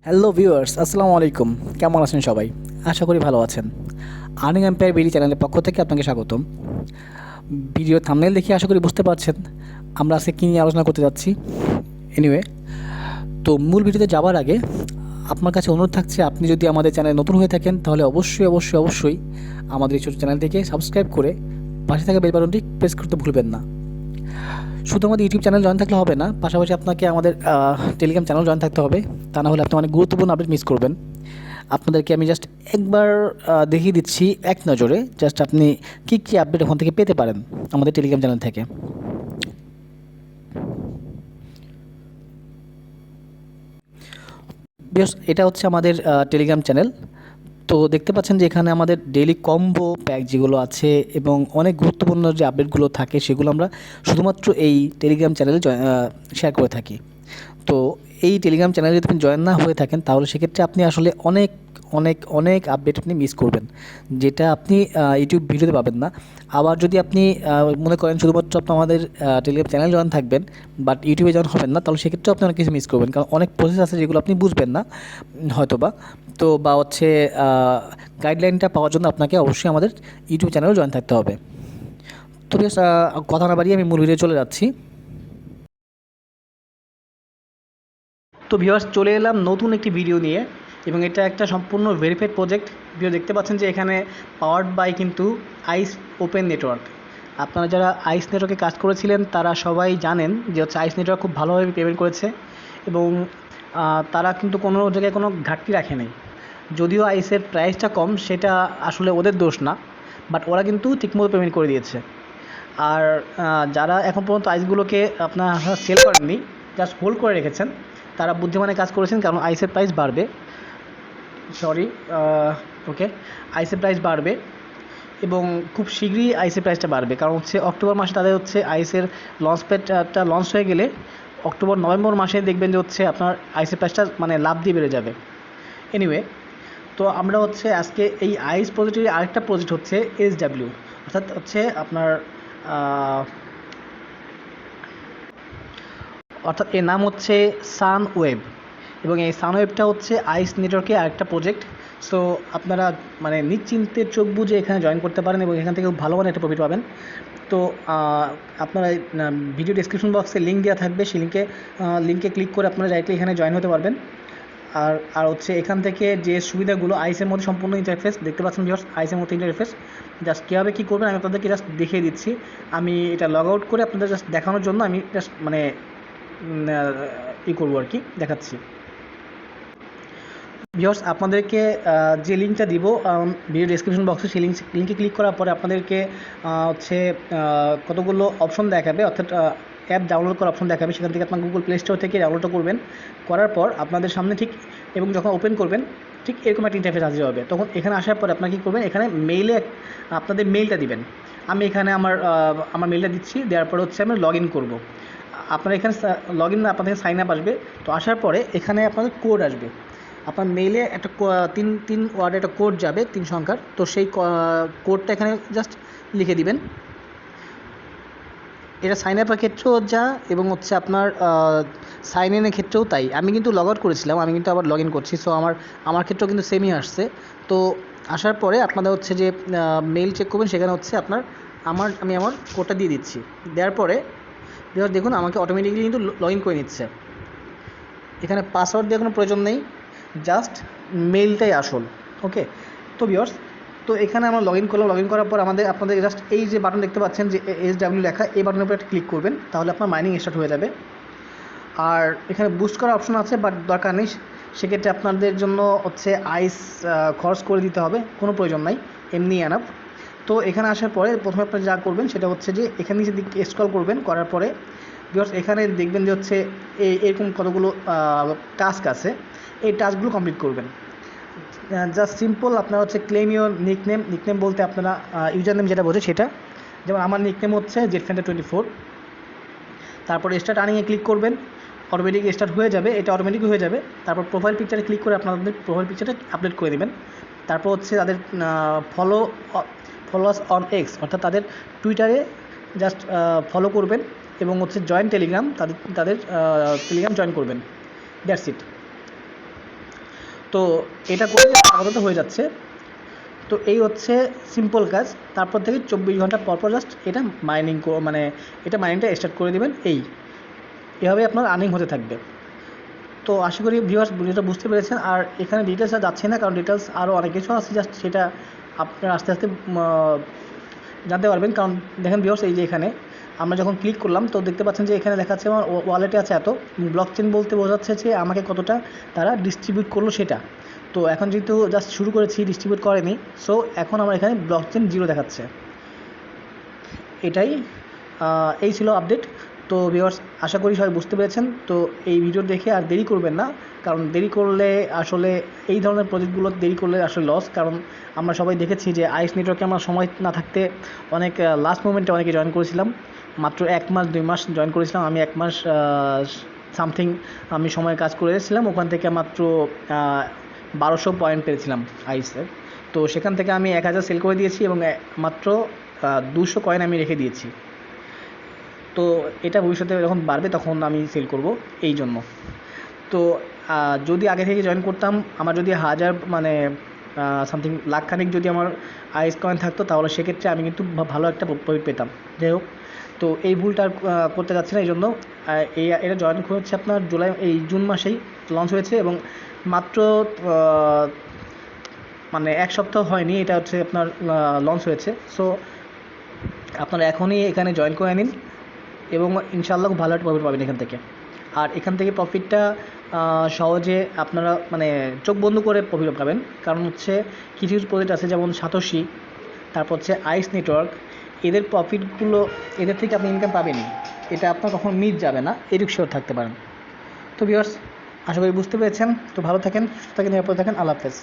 Hello viewers, আসসালামু আলাইকুম। কেমন আছেন সবাই? আশা করি ভালো আছেন। আর্নিং এম্পায়ার বিডি চ্যানেলের পক্ষ থেকে আপনাকে স্বাগতম। ভিডিও থাম্বনেল দেখে আশা করি বুঝতে পারছেন আমরা আজকে কী নিয়ে আলোচনা করতে যাচ্ছি। এনিওয়ে, তো মূল ভিডিওতে যাওয়ার আগে আপনার কাছে অনুরোধ থাকছে, আপনি যদি আমাদের চ্যানেলে নতুন হয়ে থাকেন তাহলে অবশ্যই আমাদের এই ছোটো চ্যানেলটিকে সাবস্ক্রাইব করে পাশে থাকা বেল বাটনটি প্রেস করতে ভুলবেন না। শুধু আমাদের ইউটিউব চ্যানেল জয়েন থাকলে হবে না, পাশাপাশি আপনাকে আমাদের টেলিগ্রাম চ্যানেল জয়েন থাকতে হবে। তা না হলে আপনি অনেক গুরুত্বপূর্ণ আপডেট মিস করবেন। আপনাদেরকে আমি জাস্ট একবার দেখিয়ে দিচ্ছি এক নজরে, জাস্ট আপনি কী আপডেট ওখান থেকে পেতে পারেন আমাদের টেলিগ্রাম চ্যানেল থেকে। বেশ, এটা হচ্ছে আমাদের টেলিগ্রাম চ্যানেল। তো দেখতে পাচ্ছেন যে এখানে আমাদের ডেইলি কম্বো প্যাক যেগুলো আছে এবং অনেক গুরুত্বপূর্ণ যে আপডেটগুলো থাকে সেগুলো আমরা শুধুমাত্র এই টেলিগ্রাম চ্যানেলে শেয়ার করে থাকি। তো এই টেলিগ্রাম চ্যানেলে যদি আপনি জয়েন না হয়ে থাকেন তাহলে সেক্ষেত্রে আপনি আসলে অনেক অনেক অনেক আপডেট আপনি মিস করবেন, যেটা আপনি ইউটিউব ভিডিওতে পাবেন না। আবার যদি আপনি মনে করেন শুধুমাত্র আপনি আমাদের টেলিগ্রাম চ্যানেল জয়েন থাকবেন বাট ইউটিউবে জয়েন হবেন না, তাহলে সেক্ষেত্রেও আপনি অনেক কিছু মিস করবেন, কারণ অনেক প্রসেস আছে যেগুলো আপনি বুঝবেন না হয়তোবা। তো বা হচ্ছে গাইডলাইনটা পাওয়ার জন্য আপনাকে অবশ্যই আমাদের ইউটিউব চ্যানেলে জয়েন থাকতে হবে। তো বেশ, কথা না বাড়িয়ে আমি মূল ভিডিও চলে যাচ্ছি। তো ভিউয়ার্স, চলে এলাম নতুন একটি ভিডিও নিয়ে, এবং এটা একটা সম্পূর্ণ ভেরিফাইড প্রজেক্ট ভিডিও। দেখতে পাচ্ছেন যে এখানে পাওয়ার্ড বাই কিন্তু আইস ওপেন নেটওয়ার্ক। আপনারা যারা আইস নেটওয়ার্কে কাজ করেছিলেন তারা সবাই জানেন যে হচ্ছে আইস নেটওয়ার্ক খুব ভালোভাবে পেমেন্ট করেছে, এবং তারা কিন্তু কোনো জায়গায় কোনো ঘাটতি রাখে নাই। যদিও আইসের প্রাইসটা কম, সেটা আসলে ওদের দোষ না, বাট ওরা কিন্তু ঠিকমতো পেমেন্ট করে দিয়েছে। আর যারা এখন পর্যন্ত আইসগুলোকে আপনার সেল করেননি, জাস্ট হোল্ড করে রেখেছেন, তারা বুদ্ধিমানের কাজ করেছেন, কারণ আইসের প্রাইস বাড়বে। ওকে, আইসের প্রাইস বাড়বে এবং খুব শীঘ্রই আইসের প্রাইসটা বাড়বে, কারণ হচ্ছে অক্টোবর মাসে তাদের হচ্ছে আইসের লঞ্চ প্যাডটা লঞ্চ হয়ে গেলে অক্টোবর নভেম্বর মাসে দেখবেন যে হচ্ছে আপনার আইসের প্রাইসটা মানে লাভ দিয়ে বেড়ে যাবে। এনিওয়ে, তো আমরা হচ্ছে আজকে এই আইস প্রজেক্টের আরেকটা প্রজেক্ট হচ্ছে SW, অর্থাৎ হচ্ছে আপনার অর্থাৎ এর নাম হচ্ছে সানওয়েভ, এবং এই সানওয়েভটা হচ্ছে আইস নেটওয়ার্কের আরেকটা প্রজেক্ট। সো আপনারা মানে নিশ্চিন্তে চোখ বুঝে এখানে জয়েন করতে পারেন এবং এখান থেকে ভালো মানে একটা প্রফিট পাবেন। তো আপনারা ভিডিও ডিসক্রিপশন বক্সে লিঙ্ক দেওয়া থাকবে, সেই লিঙ্কে ক্লিক করে আপনারা ডাইরেক্টলি এখানে জয়েন হতে পারবেন। আর হচ্ছে এখান থেকে যে সুবিধাগুলো, আইসের মধ্যে সম্পূর্ণ ইন্টারফেস দেখতে পাচ্ছেন ভিউয়ার্স, আইসের মধ্যে ইন্টারফেস জাস্ট কীভাবে কী করবেন আমি আপনাদেরকে জাস্ট দেখিয়ে দিচ্ছি। আমি এটা লগ আউট করে আপনাদের জাস্ট দেখানোর জন্য আমি জাস্ট মানে করবো আর কি, দেখাচ্ছি। ভিউয়ার্স, আপনাদেরকে যে লিঙ্কটা দিব ভিডিও ডেসক্রিপশন বক্সে, সেই লিঙ্কে ক্লিক করার পরে আপনাদেরকে হচ্ছে কতগুলো অপশন দেখাবে, অর্থাৎ অ্যাপ ডাউনলোড করার অপশন দেখাবে। সেখান থেকে আপনার গুগল প্লে স্টোর থেকে ডাউনলোডটা করবেন, করার পর আপনাদের সামনে ঠিক এবং যখন ওপেন করবেন ঠিক এরকম একটা ইন্টারফেস হাজির হবে। তখন এখানে আসার পর আপনারা কী করবেন, এখানে মেইলে আপনাদের মেইলটা দিবেন। আমি এখানে আমার মেইলটা দিচ্ছি, দেওয়ার পর হচ্ছে আমি লগ ইন করবো। আপনারা এখানে লগ ইন না, আপনাদের সাইন আপ আসবে। তো আসার পরে এখানে আপনাদের কোড আসবে, আপনার মেইলে একটা তিন ওয়ার্ডে একটা কোড যাবে 3 সংখ্যার। তো সেই কোডটা এখানে জাস্ট লিখে দিবেন। এটা সাইন আপের ক্ষেত্রেও যা, এবং হচ্ছে আপনার সাইন ইনের ক্ষেত্রেও তাই। আমি কিন্তু লগ আউট করেছিলাম, আমি কিন্তু আবার লগ ইন করছি, সো আমার ক্ষেত্রেও কিন্তু সেমই আসছে। তো আসার পরে আপনাদের হচ্ছে যে মেইল চেক করবেন, সেখানে হচ্ছে আমি আমার কোডটা দিয়ে দিচ্ছি। দেওয়ার পরে দেখুন আমাকে অটোমেটিক্যালি কিন্তু লগ ইন করে নিচ্ছে। এখানে পাসওয়ার্ড দেওয়ার কোনো প্রয়োজন নেই, জাস্ট মেইলটাই আসল। ওকে, তো ভিউয়ার্স, তো এখানে আমরা লগ ইন করলাম। লগ ইন করার পর আপনাদের জাস্ট এই যে বাটন দেখতে পাচ্ছেন যে SW লেখা, এই বাটনের উপর একটা ক্লিক করবেন, তাহলে আপনার মাইনিং স্টার্ট হয়ে যাবে। আর এখানে বুস্ট করার অপশন আছে, বাট দরকার নেই, সেক্ষেত্রে আপনাদের জন্য হচ্ছে আইস খরচ করে দিতে হবে, কোনো প্রয়োজন নাই, এমনি এনাফ। তো এখানে আসার পরে প্রথমে আপনারা যা করবেন সেটা হচ্ছে যে এখানে নিচের দিকে স্ক্রল করবেন, করার পরে ভিউয়ার্স এখানে দেখবেন যে হচ্ছে এরকম কতগুলো টাস্ক আছে, এই টাস্কগুলো কমপ্লিট করবেন। জাস্ট সিম্পল আপনারা হচ্ছে ক্লেম ইউর নিকনেম বলতে আপনারা ইউজার নেম যেটা বোঝে সেটা, যেমন আমার নিকনেম হচ্ছে জেডফ্যান্টা24। তারপরে স্টার্ট আর্নিংয়ে ক্লিক করবেন, অটোমেটিক স্টার্ট হয়ে যাবে, এটা অটোমেটিক হয়ে যাবে। তারপর প্রোফাইল পিকচারে ক্লিক করে আপনাদের প্রোফাইল পিকচারটা আপলোড করে দেবেন। তারপর হচ্ছে তাদের ফলোয়ার্স অন এক্স, অর্থাৎ তাদের টুইটারে জাস্ট ফলো করবেন, এবং হচ্ছে জয়েন টেলিগ্রাম, তাদের টেলিগ্রাম জয়েন করবেন, দ্যাটস ইট। তো এটা করলে আপাতত হয়ে যাচ্ছে। তো এই হচ্ছে সিম্পল কাজ। তারপর থেকে 24 ঘন্টা পর পর জাস্ট এটা মাইনিং মানে এটা মাইনিংটা স্টার্ট করে দেবেন। এভাবে আপনার আর্নিং হতে থাকবে। তো আশা করি ভিউয়ার্স ভিডিওটা বুঝতে পেরেছেন। আর এখানে ডিটেলস আর যাচ্ছে না, কারণ ডিটেলস আরও অনেক কিছু আছে, জাস্ট সেটা আপনারা আস্তে আস্তে জানতে পারবেন। কারণ দেখেন ভিউয়ার্স, এই যে এখানে আমরা যখন ক্লিক করলাম তো দেখতে পাচ্ছেন যে এখানে লেখা আছে আমার ওয়ালেটে আছে এত। ব্লক চেন বলতে বোঝাচ্ছে যে আমাকে কতটা তারা ডিস্ট্রিবিউট করলো সেটা। তো এখন যেহেতু জাস্ট শুরু করেছি, ডিস্ট্রিবিউট করেনি, সো এখন আমার এখানে ব্লক চেন 0 দেখাচ্ছে। এটাই এই ছিল আপডেট। তো ভিউয়ার্স আশা করি সবাই বুঝতে পেরেছেন। তো এই ভিডিও দেখে আর দেরি করবেন না, কারণ দেরি করলে আসলে এই ধরনের প্রজেক্টগুলো দেরি করলে আসলে লস। কারণ আমরা সবাই দেখেছি যে আইস নেটওয়ার্কে আমার সময় না থাকতে অনেক লাস্ট মোমেন্টে অনেকে জয়েন করেছিলাম, মাত্র 1 মাস 2 মাস জয়েন করেছিলাম। আমি 1 মাস সামথিং আমি সময় কাজ করেছিলাম, ওখান থেকে মাত্র 1200 পয়েন্ট পেয়েছিলাম আইসের। তো সেখান থেকে আমি 1000 সেল করে দিয়েছি এবং মাত্র 200 কয়েন আমি রেখে দিয়েছি। তো এটা ভবিষ্যতে যখন বাড়বে তখন আমি সেল করব এই জন্য। তো যদি আগে থেকে জয়েন করতাম, আমার যদি 1000 মানে সামথিং লাখখানিক যদি আমার আইস কয়েন থাকতো, তাহলে সেক্ষেত্রে আমি কিন্তু ভালো একটা প্রফিট পেতাম। যাই হোক, তো এই ভুলটা আর করতে যাচ্ছি না। এই জন্য এটা জয়েন হচ্ছে আপনার জুন মাসেই লঞ্চ হয়েছে এবং মাত্র মানে 1 সপ্তাহ হয়নি, এটা হচ্ছে আপনার লঞ্চ হয়েছে। সো আপনারা এখনই এখানে জয়েন করে নিন এবং ইনশাআল্লাহ খুব ভালো একটা প্রফিট পাবেন এখান থেকে। আর এখান থেকে প্রফিটটা সহজে আপনারা মানে চোখ বন্ধ করে প্রফিট পাবেন। কারণ হচ্ছে কিছু কিছু প্রজেক্ট আছে যেমন সাতোশি, তারপর হচ্ছে আইস নেটওয়ার্ক, এদের প্রফিটগুলো এদের থেকে আপনি ইনকাম পাবেনই, এটা আপনার কখনো মিস যাবে না, এটুকু শিওর থাকতে পারেন। তো ভিউয়ার্স আশা করি বুঝতে পেরেছেন। তো ভালো থাকেন, সুস্থ থাকেন, নিরাপদে থাকেন। আল্লাহ হাফেজ।